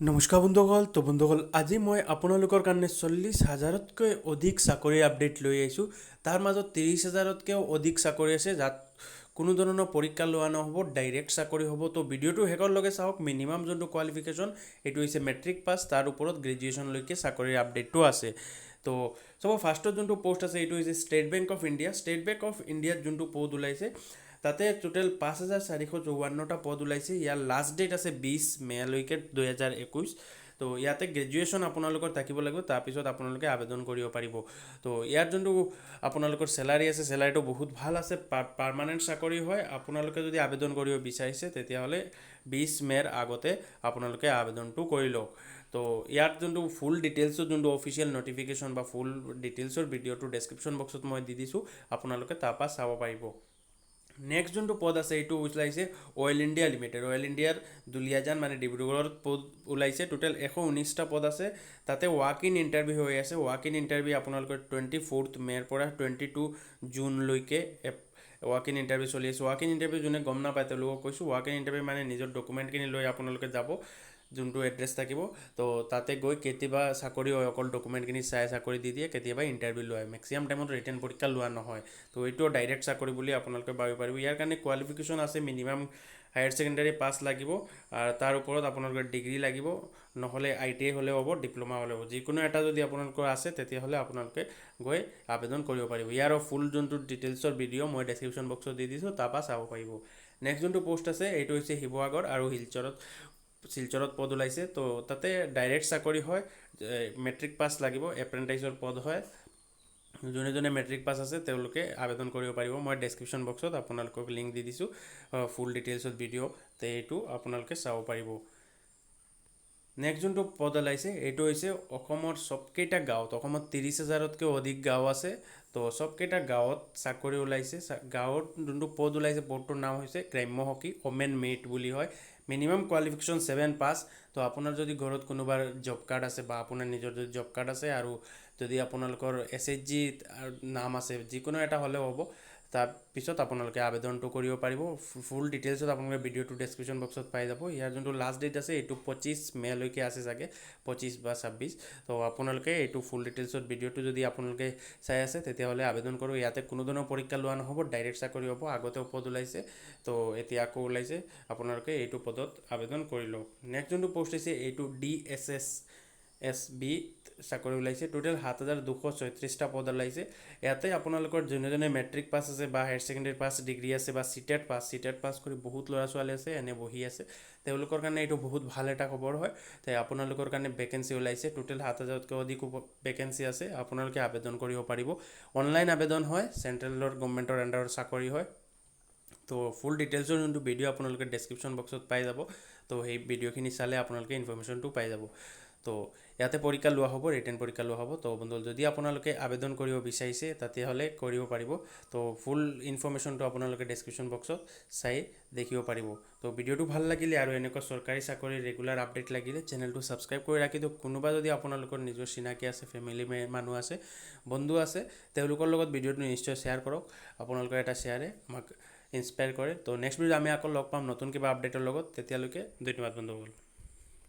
নমস্কাৰ বন্ধুসকল আজি মই আপোনালোকৰ কাৰণে 40,000তকৈ অধিক চাকৰি আপডেট লৈ আহিছোঁ। তাৰ মাজত 30,000তকৈও অধিক চাকৰি আছে যাত কোনো ধৰণৰ পৰীক্ষা লোৱা নহ'ব, ডাইৰেক্ট চাকৰি হ'ব। তো ভিডিঅ'টো শেষৰলৈকে চাওক। মিনিমাম যোনটো কোৱালিফিকেশ্যন এইটো হৈছে মেট্ৰিক পাছ, তাৰ ওপৰত গ্ৰেজুৱেশ্যনলৈকে চাকৰিৰ আপডেটটো আছে। তো চব ফাৰ্ষ্টত যোনটো পোষ্ট আছে এইটো হৈছে state bank of India. State bank of ইণ্ডিয়াত যোনটো পদ ওলাইছে তাতে টোটেল 5,454টা পদ ওলাইছে। ইয়াৰ লাষ্ট ডেট আছে 20 মেলৈকে 2021। তো ইয়াতে গ্ৰেজুৱেশ্যন আপোনালোকৰ থাকিব লাগিব, তাৰপিছত আপোনালোকে আবেদন কৰিব পাৰিব। তো ইয়াত যোনটো আপোনালোকৰ চেলাৰী আছে, চেলাৰীটো বহুত ভাল আছে, পাৰ্মানেণ্ট চাকৰি হয়। আপোনালোকে যদি আবেদন কৰিব বিচাৰিছে তেতিয়াহ'লে 20 মেৰ আগতে আপোনালোকে আবেদনটো কৰি লওক। তো ইয়াত যোনটো ফুল ডিটেইলছত যোনটো অফিচিয়েল নটিফিকেশ্যন বা ফুল ডিটেইলছৰ ভিডিঅ'টো ডেছক্ৰিপশ্যন বক্সত মই দি দিছোঁ, আপোনালোকে তাৰপৰা চাব পাৰিব। নেক্সট যোনটো পদ আছে এইটো ওলাইছে অইল ইণ্ডিয়া লিমিটেড। অইল ইণ্ডিয়াৰ দুলিয়াজান মানে ডিব্ৰুগড়ত পদ ওলাইছে। টোটেল 119টা পদ আছে। তাতে ৱাক ইন ইণ্টাৰভিউ হৈ আছে। ৱাক ইন ইণ্টাৰভিউ আপোনালোকৰ 24 মেৰ পৰা 22 জুনলৈকে ৱাক ইন ইণ্টাৰভিউ চলি আছে। ৱাক ইন ইণ্টাৰভিউ যোনে গম নাপায় তেওঁলোকক কৈছোঁ, ৱাক ইন ইণ্টাৰভিউ মানে নিজৰ ডকুমেণ্টখিনি লৈ আপোনালোকে যাব, যোনটো এড্ৰেছ থাকিব। তো তাতে গৈ কেতিয়াবা চাকৰি হয়, অকল ডকুমেণ্টখিনি চাই চাকৰি দি দিয়ে, কেতিয়াবা ইণ্টাৰভিউ লোৱা হয়। মেক্সিমাম টাইমত ৰিটেন পৰীক্ষা লোৱা নহয়। তো এইটো ডাইৰেক্ট চাকৰি বুলি আপোনালোকে ভাবিব পাৰিব। ইয়াৰ কাৰণে কোৱালিফিকেশ্যন আছে, মিনিমাম হায়াৰ ছেকেণ্ডাৰী পাছ লাগিব, আৰু তাৰ ওপৰত আপোনালোকৰ ডিগ্ৰী লাগিব, নহ'লে ITI হ'লেও হ'ব, ডিপ্ল'মা হ'লেও হ'ব। যিকোনো এটা যদি আপোনালোকৰ আছে তেতিয়াহ'লে আপোনালোকে গৈ আবেদন কৰিব পাৰিব। ইয়াৰ ফুল যোনটো ডিটেইলছৰ ভিডিঅ' মই ডেছক্ৰিপশ্যন বক্সত দি দিছোঁ, তাৰপৰা চাব পাৰিব। নেক্সট যোনটো পোষ্ট আছে এইটো হৈছে শিৱসাগৰ আৰু শিলচৰত পদ ওলাইছে। তো তাতে ডাইৰেক্ট চাকৰি হয়, মেট্ৰিক পাছ লাগিব, এপ্ৰেণ্টাইজৰ পদ হয়। যোনে মেট্ৰিক পাছ আছে তেওঁলোকে আবেদন কৰিব পাৰিব। মই ডেছক্ৰিপশ্যন বক্সত আপোনালোকক লিংক দি দিছোঁ ফুল ডিটেইলছত ভিডিঅ', তো এইটো আপোনালোকে চাব পাৰিব। নেক্সট যোনটো পদ ওলাইছে এইটো হৈছে অসমৰ চবকেইটা গাঁৱত, অসমত 30,000তকৈ অধিক গাঁও আছে। তো চবকেইটা গাঁৱত চাকৰি ওলাইছে। গাঁৱত যোনটো পদ ওলাইছে পদটোৰ নাম হৈছে গ্ৰাম্য সখী, ওমেন মেইড বুলি হয়। মিনিমাম কোৱালিফিকেশ্যন 7 পাছ। তো আপোনাৰ যদি ঘৰত কোনোবাৰ জব কাৰ্ড আছে বা আপোনাৰ নিজৰ যদি জব কাৰ্ড আছে আৰু যদি আপোনালোকৰ SHG নাম আছে, যিকোনো এটা হ'লেও হ'ব, তাৰপিছত আপোনালোকে আবেদনটো কৰিব পাৰিব। ফুল ডিটেইলছত আপোনালোকে ভিডিঅ'টো ডেছক্ৰিপশ্যন বক্সত পাই যাব। ইয়াৰ যোনটো লাষ্ট ডেট আছে এইটো 25 মেলৈকে আছে চাগে, 25 বা 26। তো আপোনালোকে এইটো ফুল ডিটেইলছত ভিডিঅ'টো যদি আপোনালোকে চাই আছে তেতিয়াহ'লে আবেদন কৰোঁ। ইয়াতে কোনো ধৰণৰ পৰীক্ষা লোৱা নহ'ব, ডাইৰেক্ট চাকৰি হ'ব। আগতেও পদ ওলাইছে, তো এতিয়া আকৌ ওলাইছে, আপোনালোকে এইটো পদত আবেদন কৰি লওক। নেক্সট যোনটো পোষ্ট হৈছে এইটো DSSB চাকৰি ওলাইছে। টোটেল 7,236টা পদ ওলাইছে। ইয়াতে আপোনালোকৰ যোনে মেট্ৰিক পাছ আছে বা হায়াৰ ছেকেণ্ডেৰী পাছ, ডিগ্ৰী আছে বা চিটেট পাছ কৰি বহুত ল'ৰা ছোৱালী আছে এনে বহি আছে, তেওঁলোকৰ কাৰণে এইটো বহুত ভাল এটা খবৰ হয়। তো আপোনালোকৰ কাৰণে ভেকেঞ্চি ওলাইছে। টোটেল 7,000তকৈ অধিক ভেকেঞ্চি আছে, আপোনালোকে আবেদন কৰিব পাৰিব। অনলাইন আবেদন হয়, চেণ্ট্ৰেলৰ গভৰ্ণমেণ্টৰ আণ্ডাৰত চাকৰি হয়। তো ফুল ডিটেইলছৰ যোনটো ভিডিঅ' আপোনালোকে ডেছক্ৰিপশ্যন বক্সত পাই যাব। তো সেই ভিডিঅ'খিনি চালে আপোনালোকে ইনফৰ্মেশ্যনটো পাই যাব। তো ইয়াতে পৰীক্ষা লোৱা হ'ব, ৰিটেন পৰীক্ষা লোৱা হ'ব। তো বন্ধুসকল যদি আপোনালোকে আবেদন কৰিব বিচাৰিছে তেতিয়াহ'লে কৰিব পাৰিব। তো ফুল ইনফৰ্মেশ্যনটো আপোনালোকে ডেছক্ৰিপশ্যন বক্সত চাই দেখিব পাৰিব। তো ভিডিঅ'টো ভাল লাগিলে আৰু এনেকুৱা চৰকাৰী চাকৰিৰ ৰেগুলাৰ আপডেট লাগিলে চেনেলটো ছাবস্ক্ৰাইব কৰি ৰাখি দিয়ক। কোনোবা যদি আপোনালোকৰ নিজৰ চিনাকি আছে, ফেমিলি মানুহ আছে, বন্ধু আছে, তেওঁলোকৰ লগত ভিডিঅ'টো নিশ্চয় শ্বেয়াৰ কৰক। আপোনালোকৰ এটা শ্বেয়াৰে আমাক ইনস্পায়াৰ কৰে। তো নেক্সট ভিডিঅ'ত আমি আকৌ লগ পাম নতুন কিবা আপডেটৰ লগত। তেতিয়ালৈকে ধন্যবাদ বন্ধুসকল।